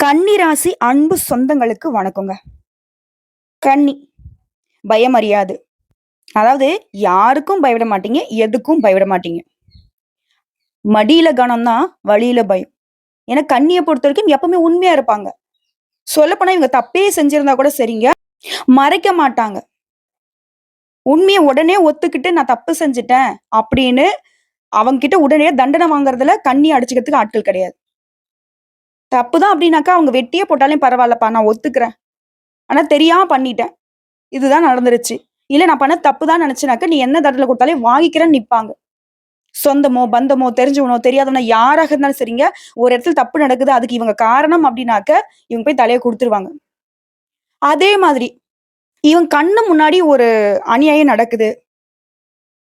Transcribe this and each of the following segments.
கன்னி ராசி அன்பு சொந்தங்களுக்கு வணக்கங்க. கன்னி பயம் அறியாது. அதாவது யாருக்கும் பயப்பட மாட்டீங்க. எதுக்கும் பயப்பட மாட்டீங்க. மடியில கனம் தான், வழியில பயம். ஏன்னா கன்னிய பொறுத்தவரைக்கும் எப்பவுமே உண்மையா இருப்பாங்க. சொல்லப்போனா இவங்க தப்பே செஞ்சிருந்தா கூட சரிங்க, மறைக்க மாட்டாங்க. உண்மைய உடனே ஒத்துக்கிட்டு நான் தப்பு செஞ்சுட்டேன் அப்படின்னு அவங்க கிட்ட உடனே தண்டனை வாங்குறதுல கண்ணி அடிச்சுக்கிறதுக்கு ஆட்கள் கிடையாது. தப்பு தான் அப்படின்னாக்கா அவங்க வெட்டியே போட்டாலும் பரவாயில்லப்பா நான் ஒத்துக்கிறேன். ஆனா தெரியாம பண்ணிட்டேன். இதுதான் நடந்துருச்சு. இல்ல நான் பண்ணது தப்பு தான் நெனச்சேனாக்க, நீ என்ன தண்டனை குடுத்தாலும் வாங்கிக்கிறேன்னு நிப்பாங்க. சொந்தமோ, பந்தமோ, தெரிஞ்சவனோ, தெரியாதவனோ யாராக இருந்தாலும் சரிங்க, ஒரு இடத்துல தப்பு நடக்குது, அதுக்கு இவங்க காரணம் அப்டின்னாக்க, இவங்க போய் தலைய குடுத்துருவாங்க. அதே மாதிரி, இவங்க கண்ணு முன்னாடி ஒரு அநியாயம் நடக்குது.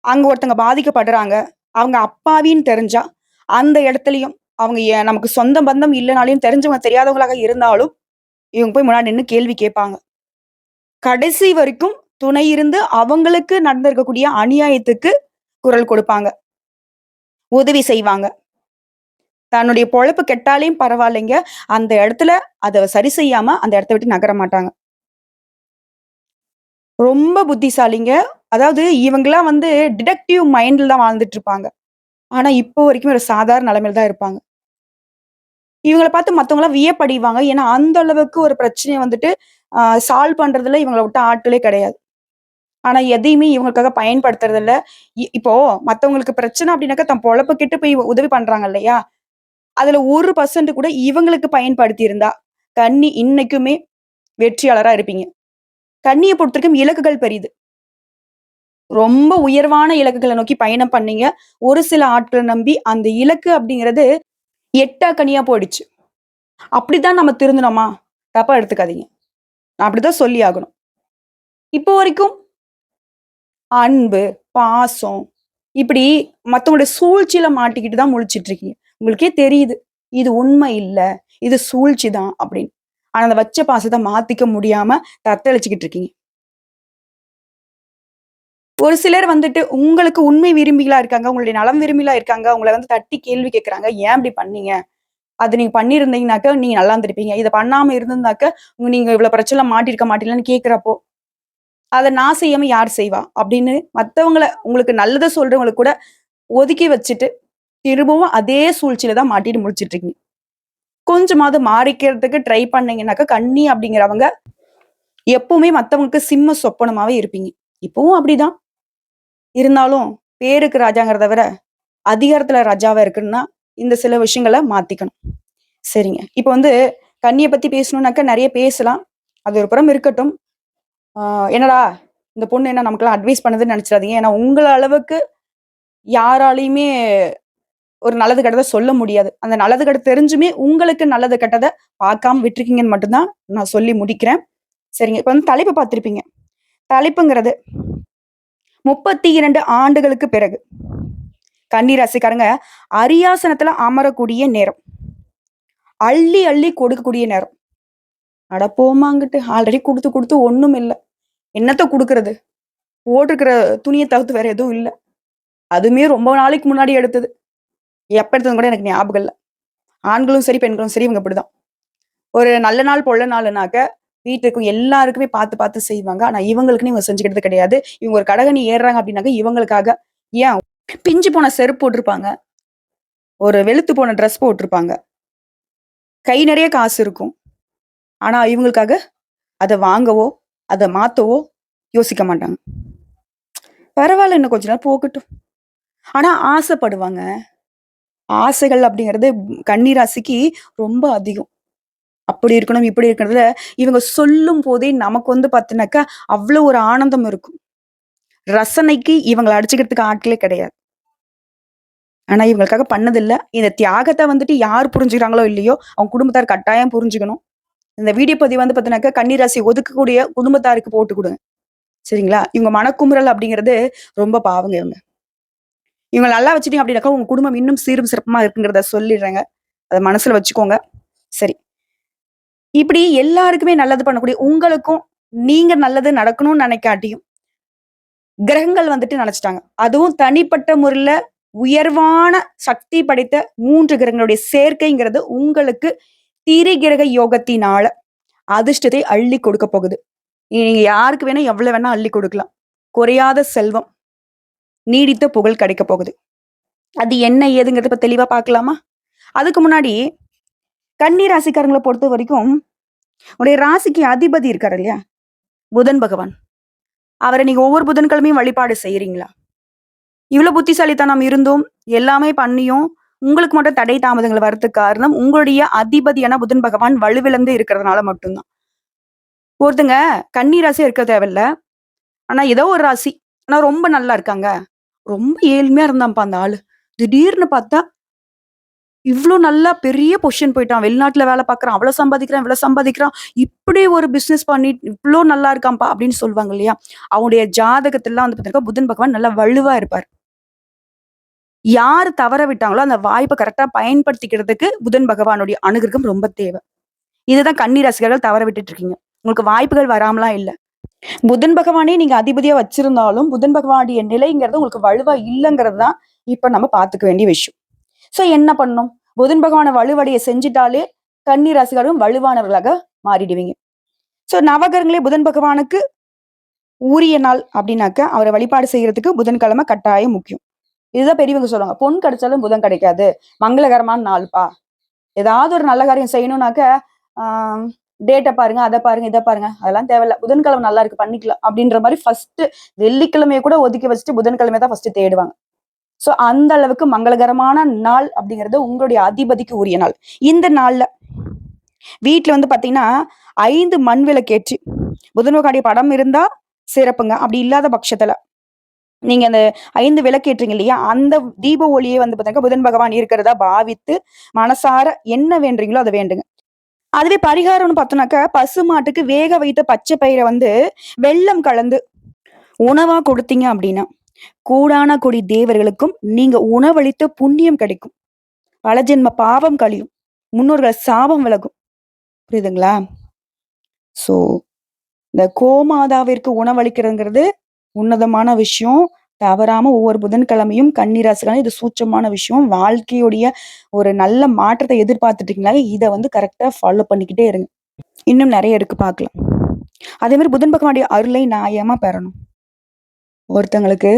அங்க ஒருத்தங்க பாதிக்கப்படுறாங்க. அவங்க அப்பாவின்னு தெரிஞ்சா, அந்த இடத்துலயும் அவங்க நமக்கு சொந்த பந்தம் இல்லனாலும் தெரிஞ்சவங்க, தெரியாதவங்களாக இருந்தாலும், இவங்க போய் முன்னாடி நின்னு கேள்வி கேட்பாங்க. கடைசி வரைக்கும் துணை இருந்து அவங்களுக்கு நடந்திருக்கக்கூடிய அநியாயத்துக்கு குரல் கொடுப்பாங்க. உதவி செய்வாங்க. தன்னுடைய பொழப்பு கெட்டாலும் பரவாயில்லைங்க. அந்த இடத்துல அத சரி செய்யாம அந்த இடத்த விட்டு நகர மாட்டாங்க. ரொம்ப புத்திசாலிங்க. அதாவது இவங்கலாம் வந்து டிடெக்டிவ் மைண்ட்ல தான் வாழ்ந்துட்டு இருப்பாங்க. ஆனா இப்போ வரைக்கும் ஒரு சாதாரண நிலைமையில தான் இருப்பாங்க. இவங்கள பார்த்து மத்தவங்கலாம் வியப்படைவாங்க. ஏன்னா அந்த அளவுக்கு ஒரு பிரச்சனைய வந்துட்டு சால்வ் பண்றதுல இவங்கள விட்ட ஆட்களே கிடையாது. ஆனா எதையுமே இவங்களுக்காக பயன்படுத்துறதில்ல. இப்போ மத்தவங்களுக்கு பிரச்சனை அப்டின்னாக்கா தன் பொழப்பு கெட்டு போய் உதவி பண்றாங்க இல்லையா? அதுல 1% கூட இவங்களுக்கு பயன்படுத்தி இருந்தா, கன்னி இன்னைக்குமே வெற்றியாளரா இருப்பீங்க. கன்னிய பொறுத்தவரைக்கும் இலக்குகள் பெரிது. ரொம்ப உயர்வான இலக்குகள நோக்கி பயணம் பண்ணீங்க. ஒரு சில ஆட்கள நம்பி அந்த இலக்கு அப்படிங்கிறது எட்டா கனியா போயிடுச்சு. அப்படித்தான் நம்ம திருந்துனோமா? தப்பா எடுத்துக்காதீங்க. நான் அப்படித்தான் சொல்லி ஆகணும். இப்போ வரைக்கும் அன்பு, பாசம் இப்படி மத்தவங்களுடைய சூழ்ச்சியில மாட்டிக்கிட்டு தான் முழிச்சுட்டு இருக்கீங்க. உங்களுக்கே தெரியுது. இது உண்மை இல்ல. இது சூழ்ச்சி தான் அப்படின்னு. ஆனா அந்த வச்ச பாசத்த மாத்திக்க முடியாம தத்தளிச்சுக்கிட்டு இருக்கீங்க. ஒரு சிலர் வந்துட்டு உங்களுக்கு உண்மை விரும்பிகளா இருக்காங்க. உங்களுடைய நலம் விரும்பிகளா இருக்காங்க. உங்கள வந்து தட்டி கேள்வி கேட்கறாங்க. ஏன் இப்படி பண்ணீங்க? அது நீங்க பண்ணியிருந்தீங்கனாக்க, நீங்க நல்லா இருந்திருப்பீங்க. இத பண்ணாம இருந்திருந்தாக்க, நீங்க இவ்வளவு பிரச்சனைல மாட்டியிருக்க மாட்டீங்களான்னு கேட்கிறப்போ, அத நான் செய்யாம யார் செய்வா? அப்படின்னு மத்தவங்கள உங்களுக்கு நல்லத சொல்றவங்களுக்கு கூட ஒதுக்கி வச்சுட்டு, திரும்பவும் அதே சூழ்ச்சியில தான் மாட்டிட்டு முழிச்சுட்டு இருக்கீங்க. கொஞ்சமாவது மாறிக்கிறதுக்கு ட்ரை பண்ணீங்கன்னாக்க, கன்னி அப்படிங்கிறவங்க எப்பவுமே மத்தவங்களுக்கு சிம்ம சொப்பனமாவே இருப்பீங்க. இப்பவும் அப்படிதான். இருந்தாலும் பேருக்கு ராஜாங்கிறத விட, அதிகாரத்துல ராஜாவா இருக்கணும்னா, இந்த சில விஷயங்கள மாத்திக்கணும். சரிங்க. இப்ப வந்து கன்னிய பத்தி பேசணும்னாக்க நெறைய பேசலாம். அது ஒரு புறம் இருக்கட்டும். ஆ என்னடா! இந்த பொண்ணு என்ன நமக்கெல்லாம் அட்வைஸ் பண்ணுதுன்னு நெனச்சிராதீங்க. ஏன்னா உங்கள அளவுக்கு யாராலயுமே ஒரு நல்லது கெட்டத சொல்ல முடியாது. அந்த நல்லது கெட்டது தெரிஞ்சுமே உங்களுக்கு நல்லது கெட்டத பார்க்காம விட்டுருக்கீங்கன்னு மட்டும் தான் நான் சொல்லி முடிக்கிறேன். சரிங்க. இப்ப வந்து தலைப்பு பார்த்திருப்பீங்க. தலைப்புங்கிறது 32 ஆண்டுகளுக்கு பிறகு கன்னி ராசிக்காரங்க அரியாசனத்துல அமரக்கூடிய நேரம். அள்ளி, அள்ளி கொடுக்கக்கூடிய நேரம். அட போம்மா அங்கிட்டு. ஆல்ரெடி குடுத்து, குடுத்து ஒண்ணும் இல்ல. என்னத்த குடுக்குறது? போட்டிருக்கிற துணிய தவிர்த்து வேற எதுவும் இல்ல. அதுவுமே ரொம்ப நாளைக்கு முன்னாடி எடுத்தது. எப்ப எடுத்ததுன்னு கூட எனக்கு ஞாபகம் இல்ல. ஆண்களும் சரி, பெண்களும் சரி இவங்க இப்படிதான். ஒரு நல்ல நாள், பொல்ல நாளுனாக்க வீட்ல இருக்கும் எல்லாருக்குமே பார்த்து, பார்த்து செய்வாங்க. ஆனா இவங்களுக்குன்னு இவங்க செஞ்சுக்கிட்டது கிடையாது. இவங்க ஒரு கடகண்ணி ஏறுறாங்க அப்படின்னாக்க இவங்களுக்காக ஏன் பிஞ்சு போன செருப்பு போட்டிருப்பாங்க. ஒரு வெளுத்து போன ட்ரெஸ் போட்டிருப்பாங்க. கை நெறைய காசு இருக்கும். ஆனா இவங்களுக்காக அத வாங்கவோ, அத மாத்தவோ யோசிக்க மாட்டாங்க. பரவால்ல இன்னும் கொஞ்ச நாள் போகட்டும். ஆனா ஆசைப்படுவாங்க. ஆசைகள் அப்படிங்கிறது கன்னி ராசிக்கு ரொம்ப அதிகம். அப்படி இருக்கணும், இப்படி இருக்கிறதுல இவங்க சொல்லும்போதே நமக்கு வந்து பார்த்தீனாக்கா, அவ்ளோ ஒரு ஆனந்தம் இருக்கும். ரசனைக்கு இவங்கள அடிச்சுக்கிறதுக்கு ஆட்களே கிடையாது. ஆனா இவங்களுக்காக பண்ணதில்ல. இந்த தியாகத்த வந்துட்டு யார் புரிஞ்சுக்கிறாங்களோ இல்லையோ, அவங்க குடும்பத்தார் கட்டாயம் புரிஞ்சுக்கணும். இந்த வீடியோ பதிவு வந்து பார்த்தீங்கன்னாக்கா, கன்னி ராசி ஒதுக்கக்கூடிய குடும்பத்தாருக்கு போட்டு குடுங்க. சரிங்களா? இவங்க மனக்குமுறல் அப்படிங்கிறது ரொம்ப பாவங்க இவங்க. இவங்கள நல்லா வச்சுட்டீங்க அப்படின்னாக்கா, உங்க குடும்பம் இன்னும் சீரும் சிறப்புமா இருக்குங்கிறத சொல்லிடுறேங்க. அத மனசுல வச்சுக்கோங்க. சரி. இப்படி எல்லாருக்குமே நல்லது பண்ணக்கூடிய உங்களுக்கும், நீங்க நல்லது நடக்கணும்னு நினைக்காட்டியும், கிரகங்கள் வந்துட்டு நினைச்சுட்டாங்க. அதுவும் தனிப்பட்ட முறையில உயர்வான சக்தி படைத்த 3 கிரகங்களுடைய சேர்க்கைங்கிறது உங்களுக்கு திரிகிரக யோகத்தினால அதிர்ஷ்டத்தை அள்ளி கொடுக்க போகுது. நீங்க யாருக்கு வேணா எவ்வளவு வேணா அள்ளி கொடுக்கலாம். குறையாத செல்வம், நீடித்த புகழ் கிடைக்க போகுது. அது என்ன ஏதுங்கிறத இப்ப தெளிவா பார்க்கலாமா? அதுக்கு முன்னாடி கன்னி ராசிக்காரங்கள பொறுத்த வரைக்கும், உடைய ராசிக்கு அதிபதி இருக்காரு இல்லையா? புதன் பகவான். அவர நீங்க ஒவ்வொரு புதன்கிழமையும் வழிபாடு செய்றீங்களா? இவ்ளோ புத்திசாலித்தனம் இருந்தும், எல்லாமே பண்ணியும், உங்களுக்கு மட்டும் தடை தாமதங்கள் வரதுக்கு காரணம், உங்களுடைய அதிபதியான புதன் பகவான் வலுவிழந்து இருக்கிறதுனால மட்டும் தான். ஒருத்தங்க கன்னி ராசியா இருக்க தேவையில்ல. ஆனா ஏதோ ஒரு ராசி. ஆனா ரொம்ப நல்லா இருக்காங்க. ரொம்ப ஏழ்மையா இருந்தான்ப்பா அந்த ஆளு. திடீர்னு பார்த்தா, இவ்ளோ நல்லா பெரிய பொசிஷன் போயிட்டான். வெளிநாட்டுல வேலை பார்க்குறான். அவ்வளோ சம்பாதிக்கிறான், இவ்வளோ சம்பாதிக்கிறான். இப்படி ஒரு பிசினஸ் பண்ணி இவ்ளோ நல்லா இருக்கான்ப்பா அப்படின்னு சொல்லுவாங்க இல்லையா? அவங்களுடைய ஜாதகத்திலலாம் வந்து பார்த்தீங்கன்னா, புதன் பகவான் நல்லா வலுவா இருப்பார். யாரு தவற விட்டாங்களோ, அந்த வாய்ப்ப கரெக்ட்டா பயன்படுத்திக்கிறதுக்கு புதன் பகவானுடைய அனுகிரகம் ரொம்ப தேவை. இதுதான் கன்னி ராசிக்காரர்கள் தவற விட்டுட்டு இருக்கீங்க. உங்களுக்கு வாய்ப்புகள் வராமலாம் இல்ல. புதன் பகவானே நீங்க அதிபதியா வச்சிருந்தாலும், புதன் பகவானுடைய நிலைங்கிறது உங்களுக்கு வலுவா இல்லங்கிறது தான் இப்ப நம்ம பார்த்துக்க வேண்டிய விஷயம். சோ என்ன பண்ணணும்? புதன் பகவான வலுவடைய செஞ்சுட்டாலே கன்னி ராசிக்காரரும் வலுவானவர்களாக மாறிடுவீங்க. சோ நவகிரகங்களே புதன் பகவானுக்கு உரிய நாள் அப்படின்னாக்க, அவர வழிபாடு செய்யறதுக்கு புதன்கிழமை கட்டாயம் முக்கியம். இதுதான் பெரியவங்க சொல்லுவாங்க. பொன் கிடைச்சாலும் புதன் கிடைக்காது. மங்களகரமான நாள்ப்பா. ஏதாவது ஒரு நல்ல காரியம் செய்யணும்னாக்க, ஆ டேட்ட பாருங்க, அத பாருங்க, இத பாருங்க. அதெல்லாம் தேவையில்ல. புதன்கிழமை நல்லா இருக்கு பண்ணிக்கலாம். அப்படின்ற மாரி ஃபர்ஸ்ட் வெள்ளிக்கிழமைய கூட ஒதுக்கி வச்சுட்டு புதன்கிழமை தான் ஃபர்ஸ்ட் தேடுவாங்க. சோ அந்த அளவுக்கு மங்களகரமான நாள் அப்படிங்கிறது உங்களுடைய அதிபதிக்கு உரிய நாள். இந்த நாள்ல வீட்ல வந்து பாத்தீங்கன்னா, 5 மண் விளக்கேற்றி புதன் பகவானுடைய படம் இருந்தா சிறப்புங்க. அப்படி இல்லாத பட்சத்துல நீங்க அந்த 5 விளக்கேற்றீங்க இல்லையா? அந்த தீப ஒளியே வந்து பாத்தீங்கன்னா, புதன் பகவான் இருக்கிறதா பாவித்து, மனசார என்ன வேண்டுறீங்களோ அத வேண்டுங்க. அதுவே பரிகாரம்னு பார்த்தோம்னாக்கா, பசு மாட்டுக்கு வேக வைத்த பச்சை பயிர வந்து வெல்லம் கலந்து உணவா கொடுத்தீங்க அப்படின்னா, கோடான கோடி தேவர்களுக்கும் நீங்க உணவளித்த புண்ணியம் கிடைக்கும். பல ஜென்ம பாவம் கழியும். முன்னோர்கள் சாபம் விலகும். புரியுதுங்களா? ஸோ, இந்த கோமாதாவிற்கு உணவளிக்கிறதுங்கிறது உன்னதமான விஷயம். தவறாம ஒவ்வொரு புதன்கிழமையும் கன்னி ராசிக்காரங்க இது சூட்சமான விஷயம். வாழ்க்கையுடைய ஒரு நல்ல மாற்றத்த எதிர்பார்த்துட்டு இருக்கீங்களா, இத வந்து கரெக்ட்டா ஃபாலோ பண்ணிக்கிட்டே இருங்க. இன்னும் நெறைய இருக்கு பார்க்கலாம். அதே மாரி புதன் பகவானுடைய அருளை நியாயமா பெறணும். ஒருத்தங்களுக்கு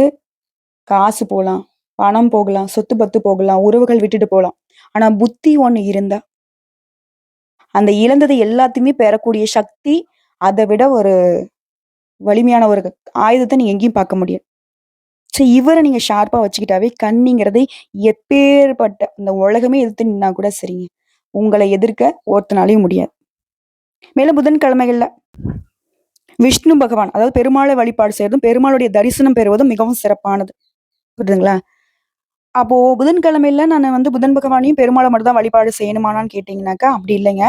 காசு போலாம், பணம் போகலாம், சொத்து பத்து போகலாம், உறவுகள் விட்டுட்டு போலாம். ஆனா புத்தி ஒண்ணு இருந்தா, அந்த இழந்தது எல்லாத்தையுமே பெறக்கூடிய சக்தி, அத விட ஒரு வலிமையான ஒரு ஆயுதத்த நீங்க எங்கேயும் பார்க்க முடியாது. இவர நீங்க ஷார்ப்பா வச்சுக்கிட்டாவே, கன்னிங்கிறதை எப்பேர்ப்பட்ட இந்த உலகமே எதிர்த்து நின்னா கூட சரிங்க. உங்கள எதிர்க்க ஒருத்தனாலயும் முடியாது. மேலும் புதன்கிழமைகள்ல விஷ்ணு பகவான், அதாவது பெருமாளை வழிபாடு செய்றதும், பெருமாளுடைய தரிசனம் பெறுவதும் மிகவும் சிறப்பானது. புரியுதுங்களா? அப்போ புதன்கிழமையில நானு வந்து புதன் பகவானையும், பெருமாள மட்டும் தான் வழிபாடு செய்யணுமான்னு கேட்டீங்கன்னாக்கா, அப்படி இல்லைங்க.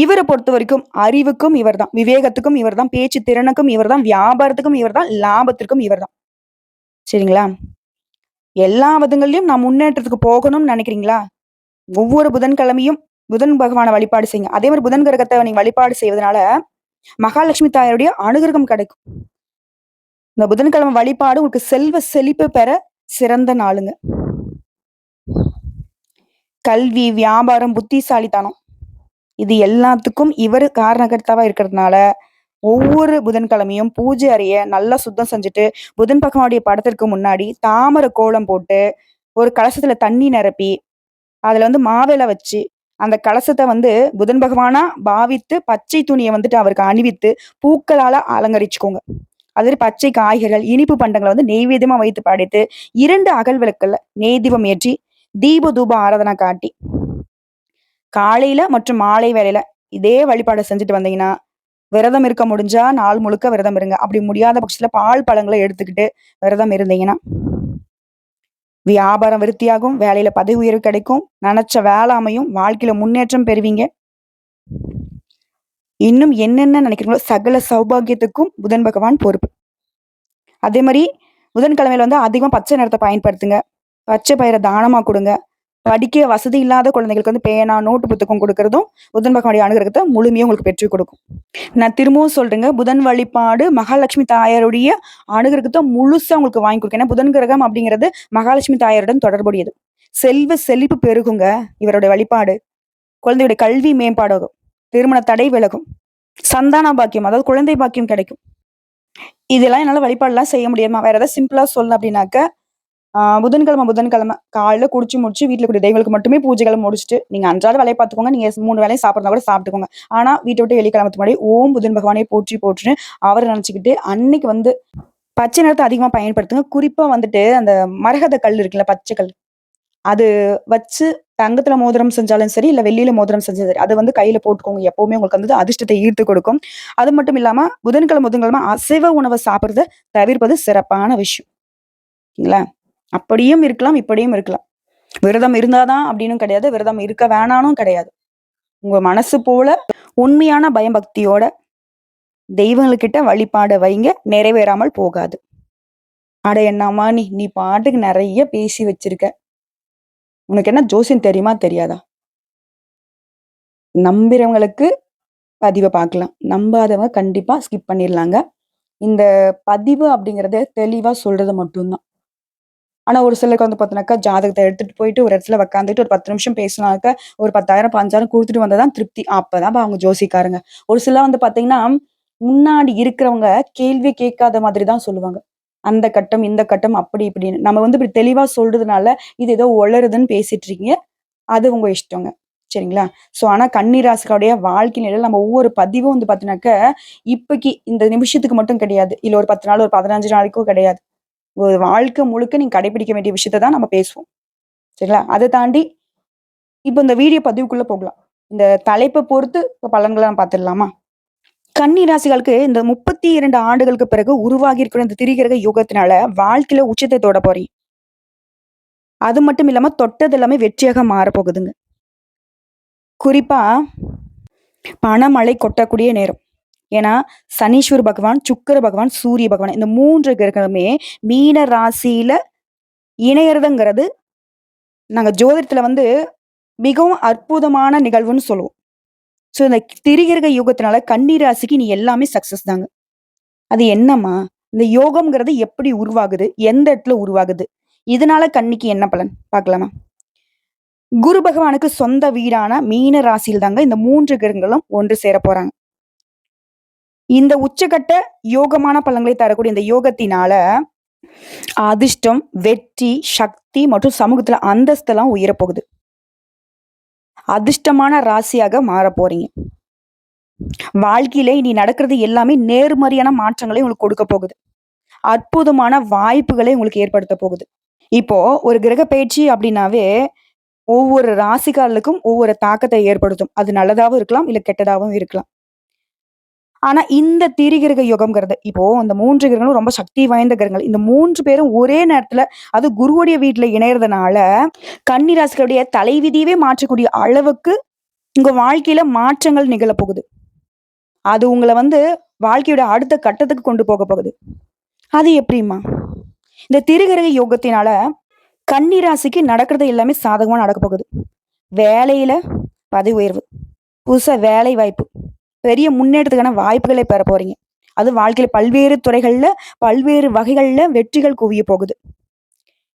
இவர பொறுத்தவரைக்கும் அறிவுக்கும் இவர்தான், விவேகத்துக்கும் இவர்தான், பேச்சு திறனுக்கும் இவர்தான், வியாபாரத்துக்கும் இவர்தான், லாபத்திற்கும் இவர்தான். சரிங்களா? எல்லா விதங்கள்லயும் நான் முன்னேற்றத்துக்கு போகணும்னு நெனைக்கிறீங்களா? ஒவ்வொரு புதன்கிழமையும் புதன் பகவான வழிபாடு செய்யுங்க. அதே மாரி புதன் கிரகத்த நீங்க வழிபாடு செய்வதனால, மகாலட்சுமி தாயாருடைய அனுகிரகம் கிடைக்கும். இந்த புதன்கிழமை வழிபாடு உங்களுக்கு செல்வ செழிப்பு பெற சிறந்த நாளுங்க. கல்வி, வியாபாரம், புத்திசாலித்தனம் இது எல்லாத்துக்கும் இவரு காரணகர்த்தாவா இருக்கிறதுனால, ஒவ்வொரு புதன்கிழமையும் பூஜை அறைய நல்லா சுத்தம் செஞ்சுட்டு, புதன் பகவானுடைய படத்திற்கு முன்னாடி தாமர கோலம் போட்டு, ஒரு கலசத்துல தண்ணி நிரப்பி, அதுல வந்து மாவிலை வச்சு, அந்த கலசத்த வந்து புதன் பகவானா பாவித்து, பச்சை துணிய வந்துட்டு அவருக்கு அணிவித்து, பூக்களால அலங்கரிச்சுக்கோங்க. அது மாரி பச்சை காய்கறிகள், இனிப்பு பண்டங்கள வந்து நெய்வேத்தியமா வைத்து படைத்து, 2 அகல் விளக்குல நெய் தீபம் ஏற்றி, தீப தூப ஆராதனை காட்டி, காலையில மற்றும் மாலை வேளையில இதே வழிபாட செஞ்சுட்டு வந்தீங்கன்னா, விரதம் இருக்க முடிஞ்சா நாள் முழுக்க விரதம் இருங்க. அப்படி முடியாத பட்சத்துல பால், பழங்கள எடுத்துக்கிட்டு விரதம் இருந்தீங்கன்னா, வியாபாரம் விருத்தியாகும், வேலையில பதவி உயர்வு கிடைக்கும், நெனச்ச வேலை அமையும், வாழ்க்கையில முன்னேற்றம் பெறுவீங்க. இன்னும் என்னென்ன நினைக்கிறீங்களோ சகல சௌபாக்கியத்துக்கும் புதன் பகவான் பொறுப்பு. அதே மாரி புதன்கிழமையில வந்து அதிகமா பச்சை நிறத்த பயன்படுத்துங்க. பச்சை பயிர தானமா குடுங்க. படிக்க வசதி இல்லாத குழந்தைகளுக்கு வந்து பேனா, நோட்டு புத்தகம் குடுக்குறதும் புதன் பகவானுடைய அனுகிரகத்த முழுமையா உங்களுக்கு பெற்றுக் கொடுக்கும். நான் திரும்பவும் சொல்றேங்க, புதன் வழிபாடு மகாலட்சுமி தாயாருடைய அனுகிரகத்த முழுசா உங்களுக்கு வாங்கி குடுக்கும். ஏன்னா புதன் கிரகம் அப்படிங்கிறது மகாலட்சுமி தாயாருடன் தொடர்புடையது. செல்வ செழிப்பு பெருகுங்க இவருடைய வழிபாடு. குழந்தையுடைய கல்வி மேம்பாடாகும். திருமண தடை விலகும். சந்தான பாக்கியம், அதாவது குழந்தை பாக்கியம் கிடைக்கும். இதெல்லாம் என்னால வழிபாடுலாம் செய்ய முடியுமா? வேற ஏதாவது சிம்பிளா சொல்லணும் அப்படின்னாக்க, புதன்கிழமை காலைல குடிச்சு முடிச்சு வீட்ல இருக்கக்கூடிய தெய்வங்களுக்கு மட்டுமே பூஜைகள முடிச்சுட்டு, நீங்க அன்றாட வேலைய பார்த்துக்கோங்க. நீங்க 3 வேளையும் சாப்பிடுறதா கூட சாப்பிட்டுக்கோங்க. ஆனா வீட்ட விட்டு வெளிய கிளம்புறதுக்கு முன்னாடி ஓம் புதன் பகவானே போற்றி போற்றுன்னு அவர நினைச்சுக்கிட்டு, அன்னைக்கு வந்து பச்சை நிறத்த அதிகமா பயன்படுத்துங்க. குறிப்பா வந்துட்டு அந்த மரகத கல் இருக்குல்ல, பச்சை கல். அது வச்சு தங்கத்துல மோதிரம் செஞ்சாலும் சரி, இல்ல வெள்ளியில மோதிரம் செஞ்சாலும் சரி, அத வந்து கையில போட்டுக்கோங்க. எப்பவுமே உங்களுக்கு வந்து அதிர்ஷ்டத்தை ஈர்த்து கொடுக்கும். அது மட்டும் இல்லாம புதன்கிழமை அசைவ உணவ சாப்பிடுறத தவிர்ப்பது சிறப்பான விஷயம். இல்ல? அப்படியும் இருக்கலாம், இப்படியும் இருக்கலாம். விரதம் இருந்தா தான் அப்படின்னும் கிடையாது. விரதம் இருக்க வேணானும் கிடையாது. உங்க மனசு போல உண்மையான பயபக்தியோட தெய்வங்கள்கிட்ட வழிபாட வைங்க. நிறைவேறாமல் போகாது. அட என்னம்மா நீ! நீ பாட்டுக்கு நெறைய பேசி வச்சிருக்க. உனக்கு என்ன ஜோசியம் தெரியுமா? தெரியாதா? நம்புறவங்களுக்கு பதிவ பார்க்கலாம். நம்பாதவங்க கண்டிப்பா ஸ்கிப் பண்ணிர்லாங்க. இந்த பதிவு அப்படிங்கிறது தெளிவா சொல்றது மட்டும் தான். ஆனா ஒரு சிலருக்கு வந்து பார்த்தீங்கன்னாக்கா, ஜாதகத்த எடுத்துட்டு போயிட்டு ஒரு இடத்துல உட்காந்துட்டு ஒரு 10 நிமிஷம் பேசினாக்க, ஒரு 10,000, 15,000 குடுத்துட்டு வந்தா தான் திருப்தி. அப்பதான் அவங்க ஜோசியக்காரங்க. ஒரு சிலர் வந்து பார்த்தீங்கன்னா, முன்னாடி இருக்கிறவங்க கேள்வி கேட்காத மாதிரி தான் சொல்லுவாங்க. அந்த கட்டம், இந்த கட்டம் அப்படி இப்படின்னு. நம்ம வந்து இப்படி தெளிவா சொல்றதுனால, இது ஏதோ ஒளறுதுன்னு பேசிட்டு இருக்கீங்க. அது உங்க இஷ்டங்க. சரிங்களா? ஆனா கன்னி ராசிக்காருடைய வாழ்க்கை நிலையில நம்ம ஒவ்வொரு பதிவும் வந்து பார்த்தீங்கன்னாக்க, இப்பைக்கு இந்த நிமிஷத்துக்கு மட்டும் கிடையாது. இல்ல ஒரு 10 நாள், ஒரு 15 நாளைக்கோ கிடையாது. ஒரு வாழ்க்கை முழுக்க நீங்க கடைபிடிக்க வேண்டிய விஷயத்த தான் நம்ம பேசுவோம். சரிங்களா? அத தாண்டி இப்ப இந்த வீடியோ பதிவுக்குள்ள போகலாம். இந்த தலைப்ப பொறுத்து இப்ப பலன்கள நம்ம பார்த்துடலாமா? கன்னி ராசிகளுக்கு இந்த 32 ஆண்டுகளுக்கு பிறகு உருவாகி இருக்கிற இந்த திரிகிரக யோகத்தினால வாழ்க்கையில உச்சத்தை தொட போறீங்க. அது மட்டும் இல்லாம தொட்டது எல்லாமே வெற்றியாக மாறப்போகுதுங்க. குறிப்பா பணமழை கொட்டக்கூடிய நேரம். ஏன்னா, சனீஸ்வர பகவான், சுக்கிர பகவான், சூரிய பகவான் இந்த 3 கிரகமே மீன ராசியில இணையறதுங்கிறது நாங்க ஜோதிடத்துல வந்து மிகவும் அற்புதமான நிகழ்வுன்னு சொல்லுவோம். இந்த திரிகிரக யோகத்தினால கன்னி ராசிக்கு இனி எல்லாமே சக்சஸ் தாங்க. அது என்னம்மா? இந்த யோகம்ங்கிறது எப்படி உருவாகுது? எந்த இடத்துல உருவாகுது? இதனால கன்னிக்கு என்ன பலன்? பார்க்கலாமா? குரு பகவானுக்கு சொந்த வீடான மீன ராசியில் தாங்க இந்த 3 கிரகங்களும் ஒன்று சேரப் போறாங்க. இந்த உச்சகட்ட யோகமான பலன்களை தரக்கூடிய இந்த யோகத்தினால அதிர்ஷ்டம், வெற்றி, சக்தி மற்றும் சமூகத்துல அந்தஸ்தெல்லாம் உயரப்போகுது. அதிர்ஷ்டமான ராசியாக மாறப் போறீங்க. வாழ்க்கையில இனி நடக்கிறது எல்லாமே நேர்மறையான மாற்றங்களை உங்களுக்கு கொடுக்க போகுது. அற்புதமான வாய்ப்புகளை உங்களுக்கு ஏற்படுத்த போகுது. இப்போ ஒரு கிரக பயிற்சி அப்படின்னாவே ஒவ்வொரு ராசிக்காரர்களுக்கும் ஒவ்வொரு தாக்கத்தை ஏற்படுத்தும். அது நல்லதாவும் இருக்கலாம், இல்ல கெட்டதாவும் இருக்கலாம். ஆனா இந்த திரிகிரக யுகம்ங்கிறது இப்போ அந்த 3 கிரகங்களும் ரொம்ப சக்தி வாய்ந்த கிரகங்கள். இந்த 3 பேரும் ஒரே நேரத்துல அது குருவுடைய வீட்ல இணையறதுனால, கன்னி ராசிகளுடைய தலைவிதியவே மாற்றக்கூடிய அளவுக்கு உங்க வாழ்க்கையில மாற்றங்கள் நிகழப் போகுது. அது உங்கள வந்து வாழ்க்கையோட அடுத்த கட்டத்துக்கு கொண்டு போக போகுது. அது எப்படிம்மா? இந்த திரிகிரக யோகத்தினால கன்னி ராசிக்கு நடக்கிறது எல்லாமே சாதகமா நடக்கப் போகுது. வேலையில பதவி உயர்வு, புதுசா வேலை வாய்ப்பு, பெரிய முன்னேற்றத்துக்கான வாய்ப்புகளை பெற போறீங்க. அது வாழ்க்கையில பல்வேறு துறைகள்ல, பல்வேறு வகைகள்ல வெற்றிகள் குவிய போகுது.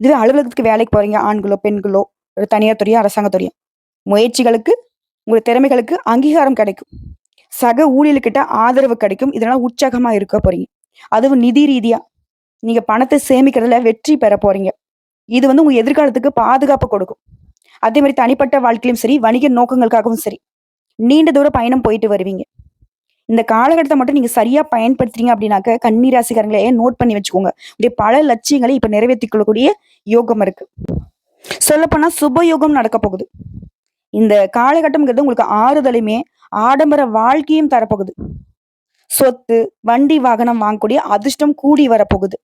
இதுவே அலுவலகத்துக்கு வேலைக்கு போறீங்க, ஆண்களோ, பெண்களோ, ஒரு தனியார் துறையோ, அரசாங்க துறையோ, முயற்சிகளுக்கு, உங்க திறமைகளுக்கு அங்கீகாரம் கிடைக்கும். சக ஊழியர்கிட்ட ஆதரவு கிடைக்கும். இதனால உற்சாகமா இருக்க போறீங்க. அதுவும் நிதி ரீதியா நீங்க பணத்தை சேமிக்கிறதுல வெற்றி பெற போறீங்க. இது வந்து உங்க எதிர்காலத்துக்கு பாதுகாப்பு கொடுக்கும். அதே மாதிரி தனிப்பட்ட வாழ்க்கையிலும் சரி, வணிக நோக்கங்களுக்காகவும் சரி, நீண்ட தூர பயணம் போயிட்டு வருவீங்க. இந்த காலகட்டத்தை மட்டும் நீங்க சரியா பயன்படுத்துறீங்க அப்படின்னாக்க, கன்னி ராசிக்காரங்களே நோட் பண்ணி வச்சுக்கோங்க. இப்படி பல லட்சியங்களை இப்ப நிறைவேற்றிக் கொள்ளக்கூடிய யோகம் இருக்கு. சொல்லப்போனா சுபயோகம் நடக்க போகுது. இந்த காலகட்டம்ங்கிறது உங்களுக்கு ஆறுதலையுமே, ஆடம்பர வாழ்க்கையும் தரப்போகுது. சொத்து, வண்டி, வாகனம் வாங்கக்கூடிய அதிர்ஷ்டம் கூடி வரப்போகுது.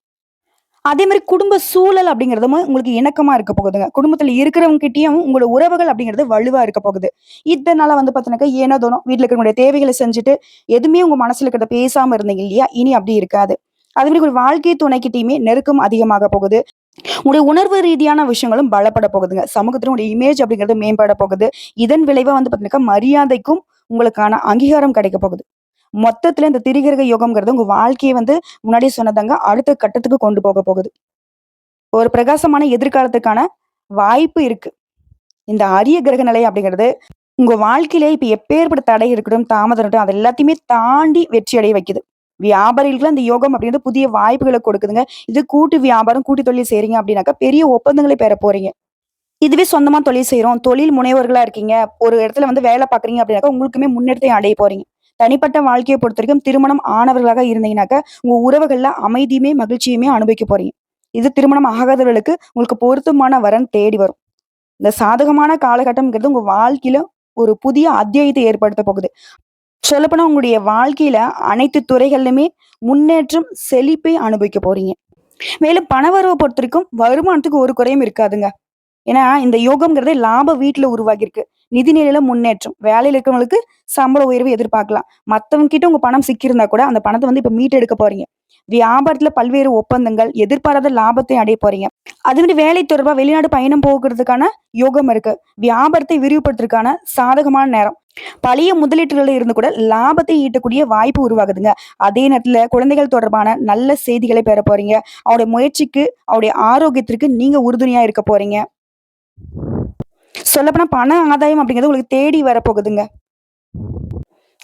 அதே மாரி குடும்ப சூழல் அப்படிங்கிறதும் உங்களுக்கு இணக்கமா இருக்க போகுதுங்க. குடும்பத்துல இருக்கிறவங்க கிட்டயும் உங்களோட உறவுகள் அப்படிங்கிறது வலுவா இருக்க போகுது. இதனால வந்து பார்த்தீங்கன்னாக்கா, ஏனோ தானோ வீட்ல இருக்கவங்களுடைய தேவைகள செஞ்சுட்டு, எதுவுமே உங்க மனசுல இருக்கிறத பேசாம இருந்தீங்க இல்லையா? இனி அப்படி இருக்காது. அதே மாரி ஒரு வாழ்க்கை துணைக்கிட்டயுமே நெருக்கம் அதிகமாக போகுது. உங்களுடைய உணர்வு ரீதியான விஷயங்களும் பலப்பட போகுதுங்க. சமூகத்துல உங்களுடைய இமேஜ் அப்படிங்கிறது மேம்பட போகுது. இதன் விளைவா வந்து பார்த்தீங்கன்னாக்கா, மரியாதைக்கும் உங்களுக்கான அங்கீகாரம் கிடைக்க போகுது. மொத்தத்துல இந்த திரிகிரக யோகம்ங்கிறது உங்க வாழ்க்கைய வந்து முன்னாடியே சொன்னதாங்க, அடுத்த கட்டத்துக்கு கொண்டு போக போகுது. ஒரு பிரகாசமான எதிர்காலத்துக்கான வாய்ப்பு இருக்கு. இந்த அரிய கிரக நிலை அப்படிங்கிறது உங்க வாழ்க்கையில இப்ப எப்பேற்பட்ட தடை இருக்கட்டும், தாமதம் இருக்கட்டும், அது எல்லாத்தையுமே தாண்டி வெற்றி அடைய வைக்குது. வியாபாரிகளுக்குலாம் இந்த யோகம் அப்படிங்கிறது புதிய வாய்ப்புகள கொடுக்குதுங்க. இது கூட்டு வியாபாரம், கூட்டு தொழில் செய்றீங்க அப்படின்னாக்கா, பெரிய ஒப்பந்தங்களை பெற போறீங்க. இதுவே சொந்தமா தொழில் செய்றோம், தொழில் முனைவோர்களா இருக்கீங்க, ஒரு இடத்துல வந்து வேலை பார்க்குறீங்க அப்படின்னாக்கா, உங்களுக்குமே முன்னேற்றத்தை அடைய போறீங்க. தனிப்பட்ட வாழ்க்கைய பொறுத்தவரைக்கும் திருமணம் ஆனவர்களாக இருந்தீங்கன்னாக்கா, உங்க உறவுகள்ல அமைதியுமே, மகிழ்ச்சியுமே அனுபவிக்க போறீங்க. இது திருமணம் ஆகாதவர்களுக்கு உங்களுக்கு பொருத்தமான வரன் தேடி வரும். இந்த சாதகமான காலகட்டம்ங்கிறது உங்க வாழ்க்கையில ஒரு புதிய அத்தியாயத்தை ஏற்படுத்த போகுது. சொல்லப்போனா உங்களுடைய வாழ்க்கையில அனைத்து துறைகள்லயுமே முன்னேற்றம், செழிப்பை அனுபவிக்க போறீங்க. மேலும் பணவரவ பொறுத்தவரைக்கும் வருமானத்துக்கு ஒரு குறையும் இருக்காதுங்க. ஏன்னா, இந்த யோகம்ங்கிறது லாப வீட்ல உருவாகியிருக்கு. நிதி நிலையில முன்னேற்றம். வேலையில இருக்கிறவங்களுக்கு சம்பள உயர்வு எதிர்பார்க்கலாம். மத்தவங்க கிட்ட உங்க பணம் சிக்கியிருந்தா கூட, அந்த பணத்த வந்து இப்ப மீட்டெடுக்க போறீங்க. வியாபாரத்துல பல்வேறு ஒப்பந்தங்கள், எதிர்பாராத லாபத்தை அடைய போறீங்க. அது வந்து வேலை தொடர்பா வெளிநாடு பயணம் போகுறதுக்கான யோகம் இருக்கு. வியாபாரத்தை விரிவுபடுத்துறதுக்கான சாதகமான நேரம். பழைய முதலீட்டுகள்ல இருந்து கூட லாபத்தை ஈட்டக்கூடிய வாய்ப்பு உருவாகுதுங்க. அதே நேரத்துல குழந்தைகள் தொடர்பான நல்ல செய்திகளை பெற போறீங்க. அவருடைய முயற்சிக்கு, அவருடைய ஆரோக்கியத்திற்கு நீங்க உறுதுணையா இருக்க போறீங்க. சொல்லப்போனா பண ஆதாயம் அப்படிங்கிறது உங்களுக்கு தேடி வரப்போகுதுங்க.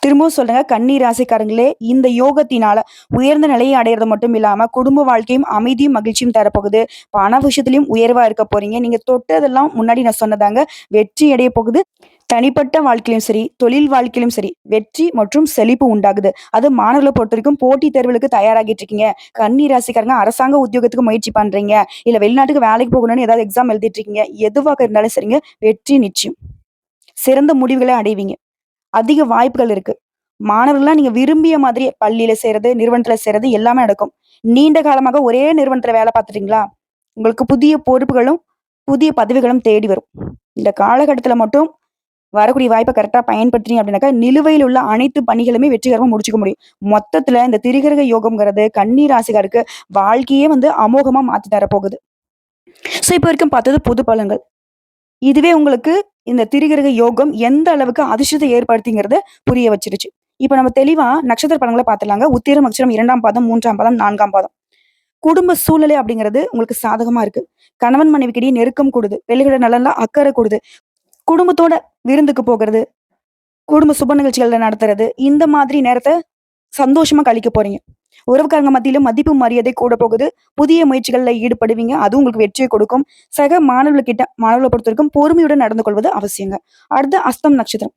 திரும்பவும் சொல்றேங்க, கன்னி ராசிக்காரங்களே, இந்த யோகத்தினால உயர்ந்த நிலையை அடையறது மட்டும் இல்லாம, குடும்ப வாழ்க்கையும் அமைதியும், மகிழ்ச்சியும் தரப்போகுது. பண விஷயத்திலயும் உயர்வா இருக்க போறீங்க. நீங்க தொட்டதெல்லாம் முன்னாடி நான் சொன்னதாங்க, வெற்றி அடைய போகுது. தனிப்பட்ட வாழ்க்கையிலும் சரி, தொழில் வாழ்க்கையிலும் சரி, வெற்றி மற்றும் செழிப்பு உண்டாகுது. அது மாணவர்கள பொறுத்தவரைக்கும் போட்டித் தேர்வுகளுக்கு தயாராகிட்டு இருக்கீங்க. கன்னி ராசிக்காரங்க அரசாங்க உத்தியோகத்துக்கு முயற்சி பண்றீங்க. இல்ல வெளிநாட்டுக்கு வேலைக்கு போகணும்னு ஏதாவது எக்ஸாம் எழுதிட்டு இருக்கீங்க. எதுவாக இருந்தாலும் சரிங்க, வெற்றி நிச்சயம். சிறந்த முடிவுகள அடைவீங்க. அதிக வாய்ப்புகள் இருக்கு. மாணவர்கள்லாம் நீங்க விரும்பிய மாதிரி பள்ளியில சேர்றது, நிறுவனத்துல சேர்றது எல்லாமே நடக்கும். நீண்ட காலமாக ஒரே நிறுவனத்துல வேலை பார்த்துட்டீங்களா? உங்களுக்கு புதிய பொறுப்புகளும், புதிய பதவிகளும் தேடி வரும். இந்த காலகட்டத்துல மட்டும் வரக்கூடிய வாய்ப்ப கரெக்ட்டா பயன்படுத்தினீங்க அப்படின்னாக்கா, நிலுவையில் உள்ள அனைத்து பணிகளுமே வெற்றிகரமா முடிச்சுக்க முடியும். மொத்தத்துல இந்த திரிகிரக யோகம்ங்கிறது கன்னி ராசிக்காருக்கு வாழ்க்கையே வந்து அமோகமா மாத்தி தரப்போகுது. இப்ப வரைக்கும் பார்த்தது பொது பலன்கள். இதுவே உங்களுக்கு இந்த திரிகிரக யோகம் எந்த அளவுக்கு அதிர்ஷ்டத்தை ஏற்படுத்திங்கிறத புரிய வச்சுருச்சு. இப்ப நம்ம தெளிவா நட்சத்திர பலன்கள பார்த்துடலாங்க. உத்திரம் நட்சத்திரம் 2ஆம் பாதம், 3ஆம் பாதம், 4ஆம் பாதம். குடும்ப சூழ்நிலை அப்படிங்கிறது உங்களுக்கு சாதகமா இருக்கு. கணவன் மனைவிக்கிடையே நெருக்கம் கூடுது. பிள்ளைகளோட நலன்ல அக்கறை கூடுது. குடும்பத்தோட விருந்துக்கு போகுறது, குடும்ப சுப நிகழ்ச்சிகள்ல நடத்துறது, இந்த மாதிரி நேரத்த சந்தோஷமா கழிக்க போறீங்க. உறவுக்காரங்க மத்தியில மதிப்பு, மரியாதை கூட போகுது. புதிய முயற்சிகள்ல ஈடுபடுவீங்க. அது உங்களுக்கு வெற்றிய கொடுக்கும். சக மாணவர்கள பொறுத்தவரைக்கும் பொறுமையுடன் நடந்து கொள்வது அவசியங்க. அடுத்து அஸ்தம் நட்சத்திரம்.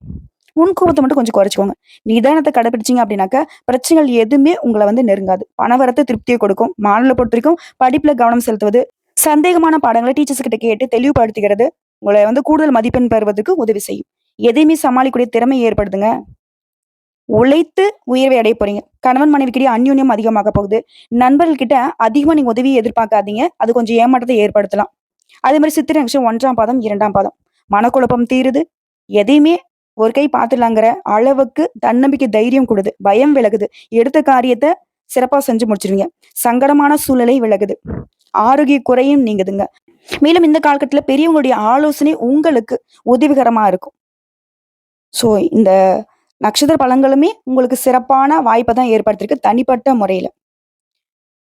முன்கோபத்த மட்டும் கொஞ்சம் குறைச்சுக்கோங்க. நிதானத்த கடைபிடிச்சீங்க அப்படின்னாக்க, பிரச்சனைகள் எதுவுமே உங்கள வந்து நெருங்காது. பணவரத்து திருப்திய கொடுக்கும். மாணவர்கள பொறுத்தவரைக்கும் படிப்புல கவனம் செலுத்துவது, சந்தேகமான பாடங்கள டீச்சர்ஸ் கிட்ட கேட்டு தெளிவுபடுத்திக்கிறது, உங்கள வந்து கூடுதல் மதிப்பெண் பெறுவதற்கு உதவி செய்யும். எதையுமே சமாளிக்கக்கூடிய திறமை ஏற்படுதுங்க. உழைத்து உயர்வை அடைய போறீங்க. கணவன் மனைவிக்கிடையே அந்யோன்யம் அதிகமாக போகுது. நண்பர்கள் கிட்ட அதிகமா நீங்க உதவிய எதிர்பார்க்காதீங்க. அது கொஞ்சம் ஏமாற்றத்தை ஏற்படுத்தலாம். அதே மாரி சித்திரை நட்சத்திரம் 1ஆம் பாதம், 2ஆம் பாதம். மனக்குழப்பம் தீருது. எதையுமே ஒரு கை பார்த்துடலாங்கிற அளவுக்கு தன்னம்பிக்கை, தைரியம் கூடுது. பயம் விலகுது. எடுத்த காரியத்த சிறப்பா செஞ்சு முடிச்சுருவீங்க. சங்கடமான சூழ்நிலை விலகுது. ஆரோக்கிய குறையும் நீங்குதுங்க. மேலும் இந்த காலகட்டத்தில பெரியவங்களுடைய ஆலோசனை உங்களுக்கு உதவிகரமா இருக்கும். ஸோ இந்த நட்சத்திர பலன்களுமே உங்களுக்கு சிறப்பான வாய்ப்ப தான் ஏற்படுத்தியிருக்கு தனிப்பட்ட முறையில.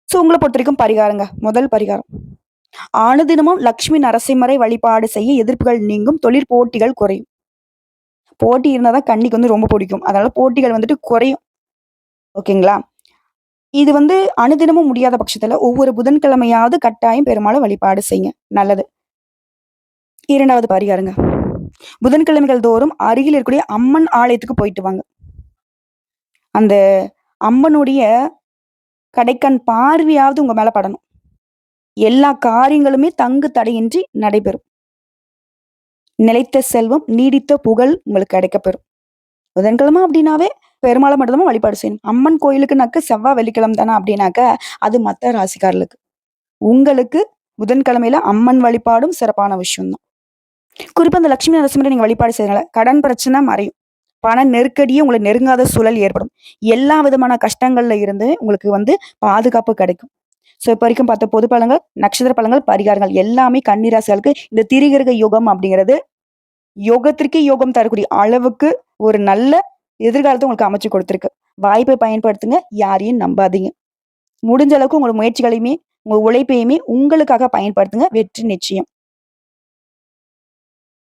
உங்கள பொறுத்தவரைக்கும் பரிகாரங்க. முதல் பரிகாரம். அனுதினமும் லட்சுமி நரசிம்மரை வழிபாடு செய்ய எதிர்ப்புகள் நீங்கும். தொழிற் போட்டிகள் குறையும். போட்டி இருந்தா தான் கன்னிக்கு வந்து ரொம்ப பிடிக்கும். அதனால போட்டிகள் வந்துட்டு குறையும். ஓகேங்களா? இது வந்து அனுதினமும் முடியாத பட்சத்துல ஒவ்வொரு புதன்கிழமையாவது கட்டாயம் பெருமாள வழிபாடு செய்யுங்க. நல்லது. 2வது பரிகாரங்க. புதன்கிழமைகள் தோறும் அருகில் இருக்கக்கூடிய அம்மன் ஆலயத்துக்கு போயிட்டு வாங்க. அந்த அம்மனுடைய கடைக்கண் பார்வையாவது உங்க மேல படணும். எல்லா காரியங்களுமே தங்கு தடையின்றி நடைபெறும். நிலைத்த செல்வம், நீடித்த புகழ் உங்களுக்கு கிடைக்கப்பெறும். புதன்கிழமை அப்படின்னாவே பெருமாள மட்டும் தான் வழிபாடு செய்யணும். அம்மன் கோயிலுக்குனாக்க செவ்வா, வெள்ளிக்கிழமை தானே அப்படின்னாக்க, அது மத்த ராசிக்காரர்களுக்கு. உங்களுக்கு புதன்கிழமையில அம்மன் வழிபாடும் சிறப்பான விஷயம் தான். குறிப்பா இந்த லட்சுமி நரசிம்மரை நீங்க வழிபாடு செய்றதுனால, கடன் பிரச்சனை மறையும். பண நெருக்கடியே உங்கள நெருங்காத சூழல் ஏற்படும். எல்லா விதமான கஷ்டங்கள்ல இருந்து உங்களுக்கு வந்து பாதுகாப்பு கிடைக்கும். இப்ப வரைக்கும் பார்த்த பொது பலன்கள், நட்சத்திர பலன்கள், பரிகாரங்கள் எல்லாமே கன்னி ராசிகளுக்கு இந்த திரிகிரக யோகம் அப்படிங்கிறது, யோகத்திற்கே யோகம் தரக்கூடிய அளவுக்கு ஒரு நல்ல எதிர்காலத்த உங்களுக்கு அமைச்சு கொடுத்திருக்கு. வாய்ப்பை பயன்படுத்துங்க. யாரையும் நம்பாதீங்க. முடிஞ்ச அளவுக்கு உங்களோட முயற்சிகளையுமே, உங்க உழைப்பையுமே உங்களுக்காக பயன்படுத்துங்க. வெற்றி நிச்சயம்.